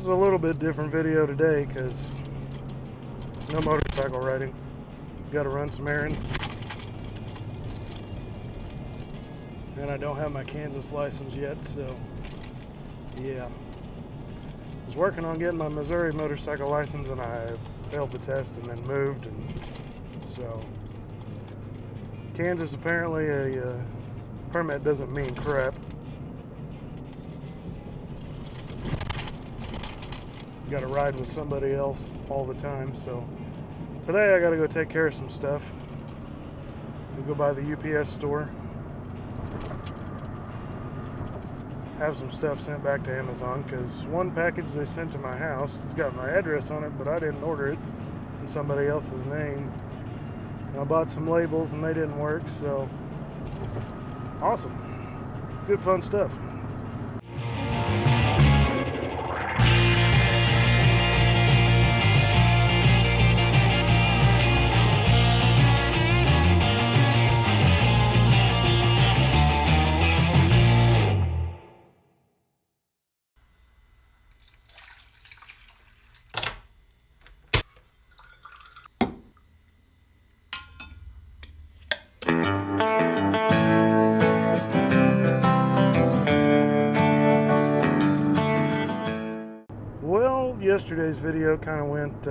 is a little bit different video today because no motorcycle riding. Got to run some errands. And I don't have my Kansas license yet, so yeah. I was working on getting my Missouri motorcycle license and I failed the test and then moved, and so Kansas apparently a permit doesn't mean crap. You gotta ride with somebody else all the time, so today I gotta go take care of some stuff. We'll go by the UPS store, have some stuff sent back to Amazon, because one package they sent to my house, it's got my address on it, but I didn't order it in somebody else's name. And I bought some labels and they didn't work, so awesome. Good fun stuff. Well, yesterday's video kind of went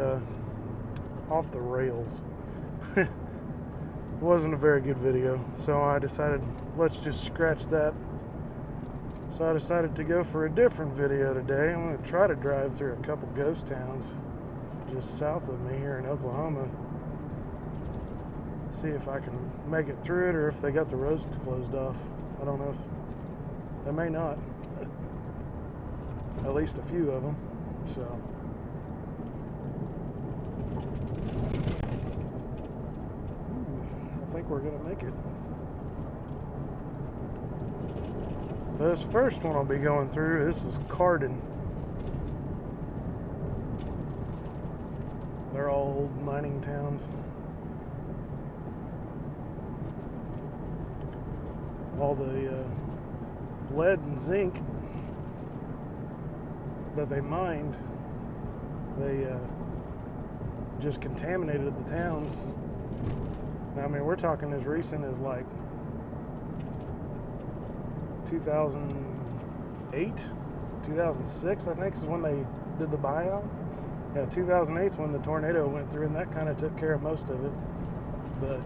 off the rails. It wasn't a very good video, so I decided let's just scratch that. So I decided to go for a different video today. I'm going to try to drive through a couple ghost towns just south of me here in Oklahoma. See if I can make it through it, or if they got the roads closed off. I don't know if they may not. At least a few of them. So I think we're gonna make it. This first one I'll be going through, this is Cardin. They're all old mining towns. All the lead and zinc that they mined, they just contaminated the towns. I mean, we're talking as recent as like 2008, 2006, I think is when they did the buyout. Yeah, 2008 is when the tornado went through, and that kind of took care of most of it. But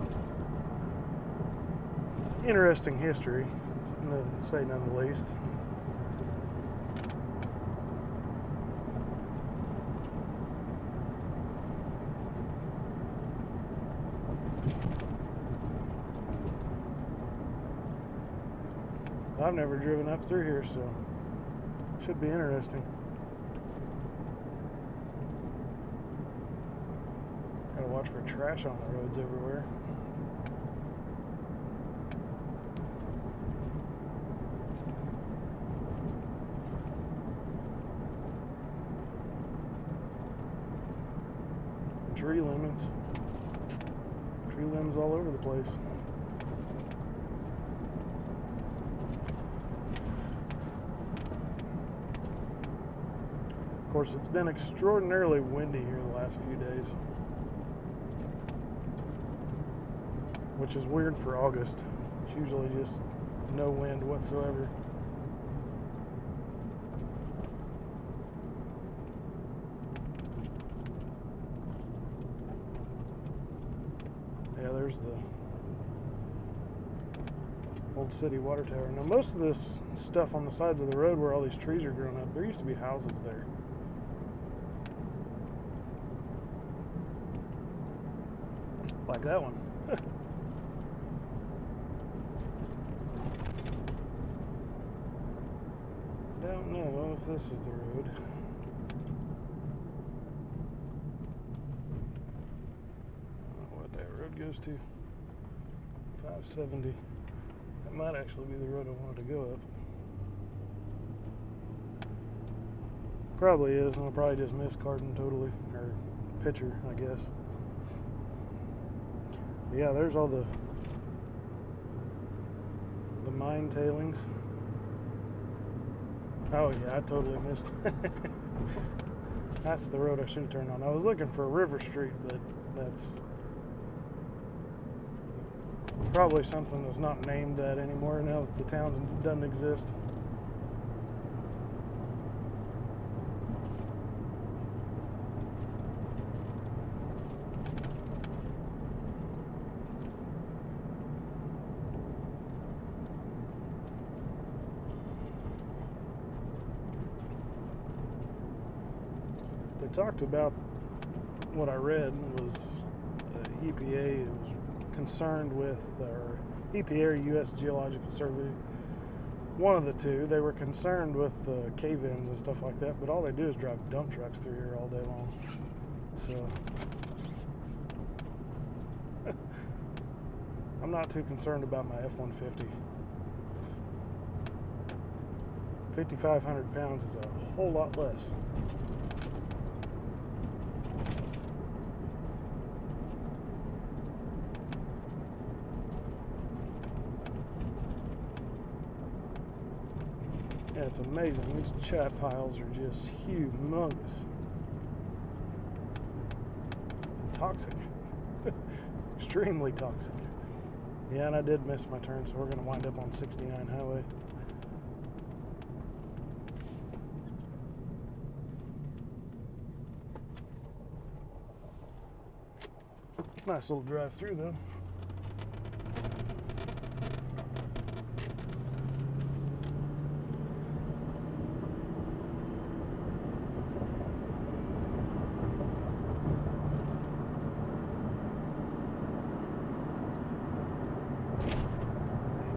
it's interesting history, to say none the least. I've never driven up through here, so it should be interesting. Gotta watch for trash on the roads everywhere. Tree limbs. Tree limbs all over the place. Of course, it's been extraordinarily windy here the last few days, which is weird for August. It's usually just no wind whatsoever. Yeah, there's the Old City water tower. Now, most of this stuff on the sides of the road where all these trees are growing up, there used to be houses there. Like that one. I don't know if this is the road. I don't know what that road goes to. 570. That might actually be the road I wanted to go up. Probably is, and I'll probably just miss Cardin totally, or picture, I guess. Yeah, there's all the mine tailings. Oh yeah, I totally missed. That's the road I should have turned on. I was looking for River Street, but that's probably something that's not named that anymore now that the town doesn't exist. They talked about, what I read was EPA was concerned with, or EPA or U.S. Geological Survey, one of the two. They were concerned with cave-ins and stuff like that, but all they do is drive dump trucks through here all day long. So I'm not too concerned about my F-150. 5,500 pounds is a whole lot less. Yeah, it's amazing. These chat piles are just humongous. Toxic. Extremely toxic. Yeah, and I did miss my turn, so we're going to wind up on 69 highway. Nice little drive through though.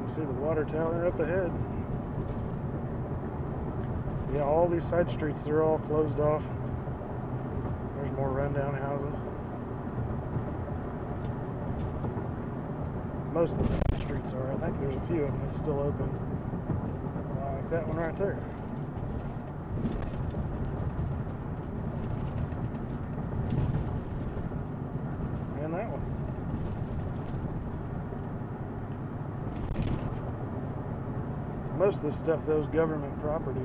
See the water tower up ahead. Yeah, all these side streets, they're all closed off. There's more rundown houses. Most of the side streets are. I think there's a few of them that's still open. Like that one right there. And that one. Most of this stuff, though, is government property.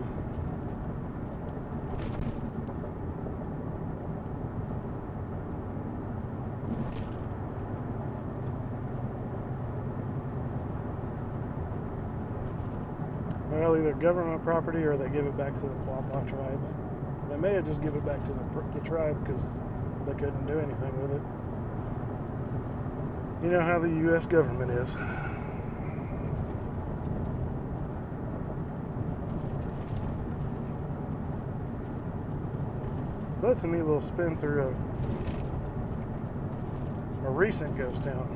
Well, either government property or they give it back to the Quapaw tribe. They may have just give it back to the tribe because they couldn't do anything with it. You know how the U.S. government is. That's a neat little spin through a recent ghost town.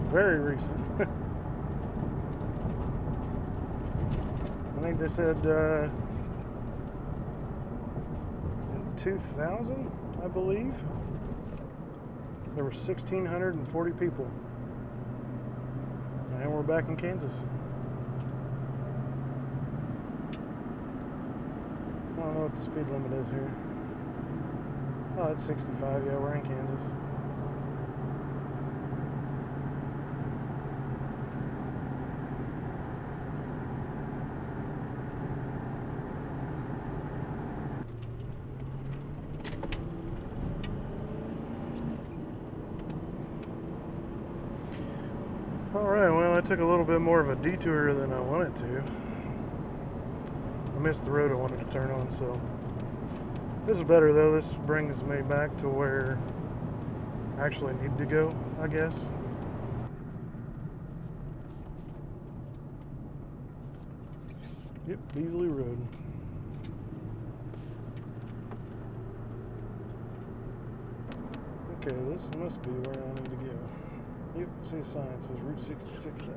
Very recent. I think they said in 2000, I believe, there were 1,640 people. And we're back in Kansas. I don't know what the speed limit is here. Oh, it's 65. Yeah, we're in Kansas. Alright, well, I took a little bit more of a detour than I wanted to. I missed the road I wanted to turn on, so this is better though. This brings me back to where I actually need to go, I guess. Yep, Beasley Road. Okay, this must be where I need to go. Yep, see a sign that says Route 66 that way.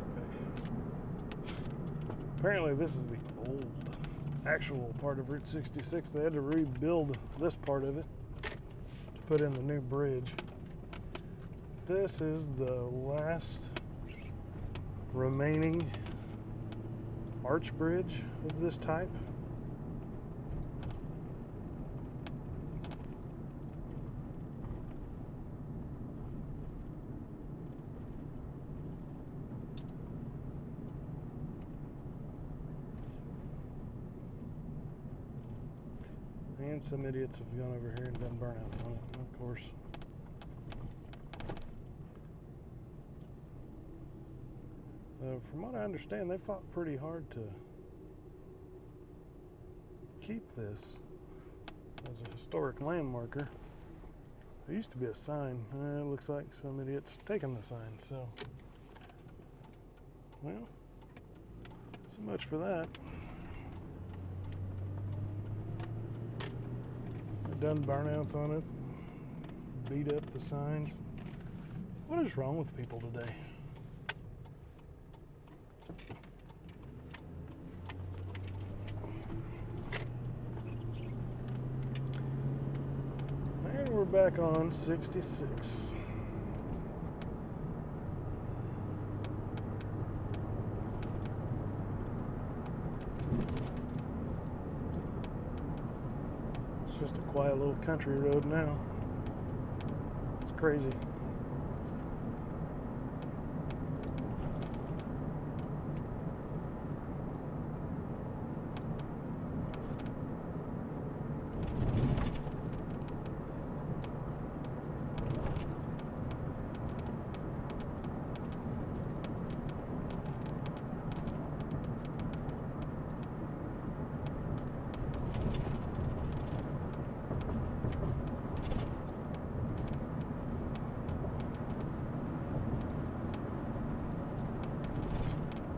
Apparently this is the old actual part of Route 66. They had to rebuild this part of it to put in the new bridge. This is the last remaining arch bridge of this type. And some idiots have gone over here and done burnouts on it, of course. From what I understand, they fought pretty hard to keep this as a historic landmarker. There used to be a sign. It looks like some idiot's taken the sign, so. Well, so much for that. I've done burnouts on it, beat up the signs. What is wrong with people today? And we're back on 66. Just a quiet little country road now. It's crazy.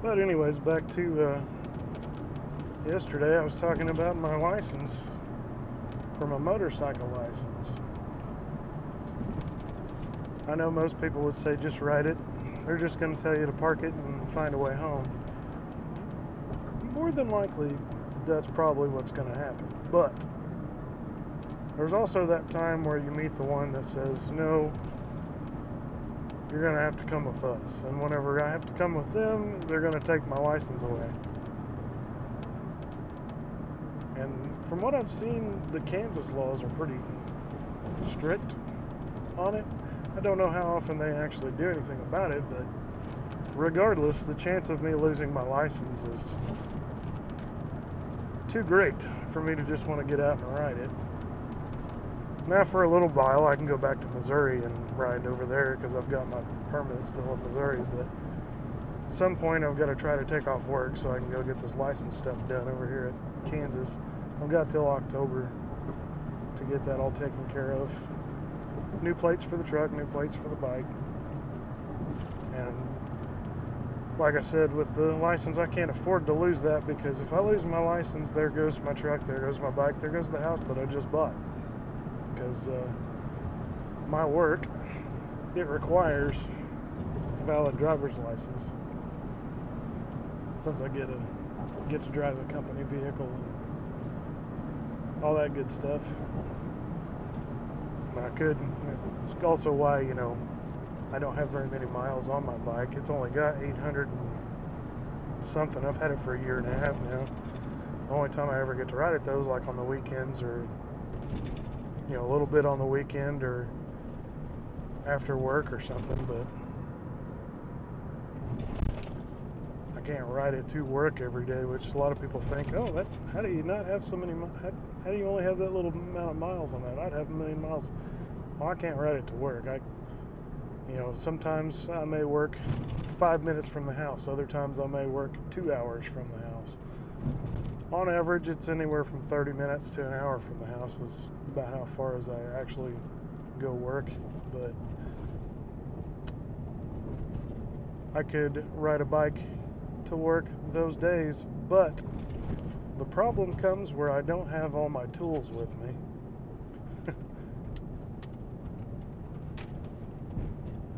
But anyways, back to yesterday. I was talking about my license for my motorcycle license. I know most people would say just write it. They're just going to tell you to park it and find a way home. More than likely, that's probably what's going to happen. But there's also that time where you meet the one that says, no, you're going to have to come with us. And whenever I have to come with them, they're going to take my license away. And from what I've seen, the Kansas laws are pretty strict on it. I don't know how often they actually do anything about it, but regardless, the chance of me losing my license is too great for me to just want to get out and ride it. Now for a little while I can go back to Missouri and ride over there because I've got my permit still in Missouri, but at some point I've got to try to take off work so I can go get this license stuff done over here at Kansas. I've got till October to get that all taken care of. New plates for the truck, new plates for the bike. And like I said, with the license, I can't afford to lose that, because if I lose my license, there goes my truck, there goes my bike, there goes the house that I just bought. Because my work, it requires a valid driver's license, since I get to drive a company vehicle and all that good stuff. And I could. It's also why, you know, I don't have very many miles on my bike. It's only got 800 and something. I've had it for a year and a half now. The only time I ever get to ride it though is like on the weekends, or you know, a little bit on the weekend or after work or something, but I can't ride it to work every day, which a lot of people think, oh, how do you not have so many, how do you only have that little amount of miles on that? I'd have 1 million miles. Well, I can't ride it to work. You know, sometimes I may work 5 minutes from the house. Other times I may work 2 hours from the house. On average, it's anywhere from 30 minutes to an hour from the house is about how far as I actually go work. But I could ride a bike to work those days, but the problem comes where I don't have all my tools with me.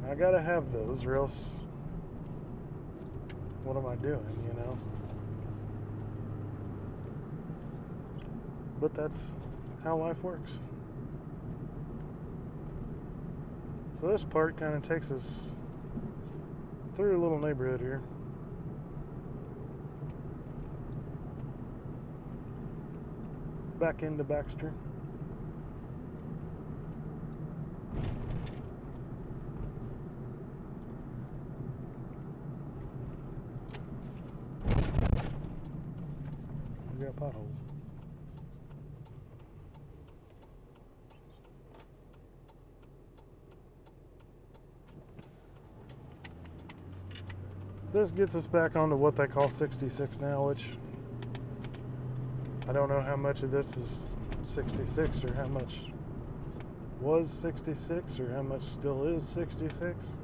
I gotta have those, or else what am I doing, you know? But that's how life works. So this part kind of takes us through a little neighborhood here. Back into Baxter. We got potholes. this gets us back onto what they call 66 now, which I don't know how much of this is 66 or how much was 66 or how much still is 66.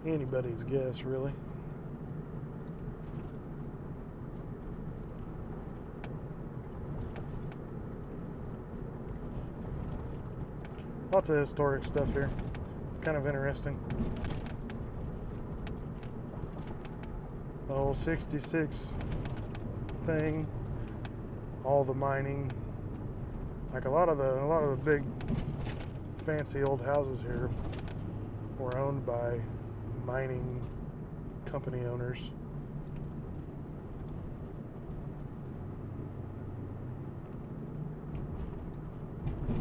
Anybody's guess, really. Lots of historic stuff here. It's kind of interesting. The whole 66 thing, all the mining, like a lot of the big fancy old houses here were owned by mining company owners.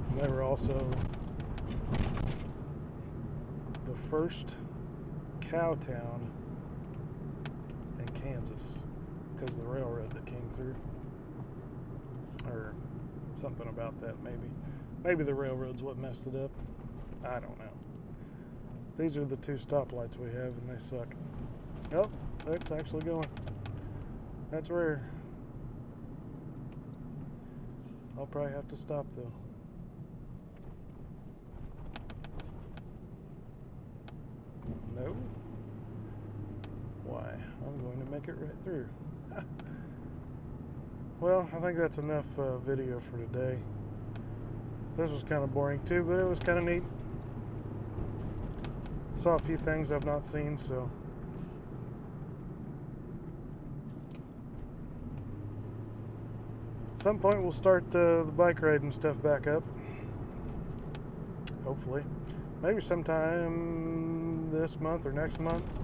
And they were also the first cow town in Kansas because of the railroad that came through, or something about that. Maybe the railroad's what messed it up. I don't know. These are the two stoplights we have, and they suck. Oh, it's actually going. That's rare. I'll probably have to stop though. No. Why? I'm going to make it right through. Well, I think that's enough video for today. This was kind of boring too, but it was kind of neat. Saw a few things I've not seen, so. At some point we'll start the bike riding stuff back up. Hopefully. Maybe sometime this month or next month.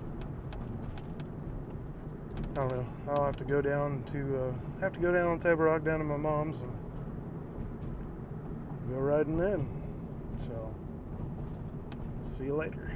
I don't know. I'll have to go down on Table Rock down to my mom's and go riding then. So, see you later.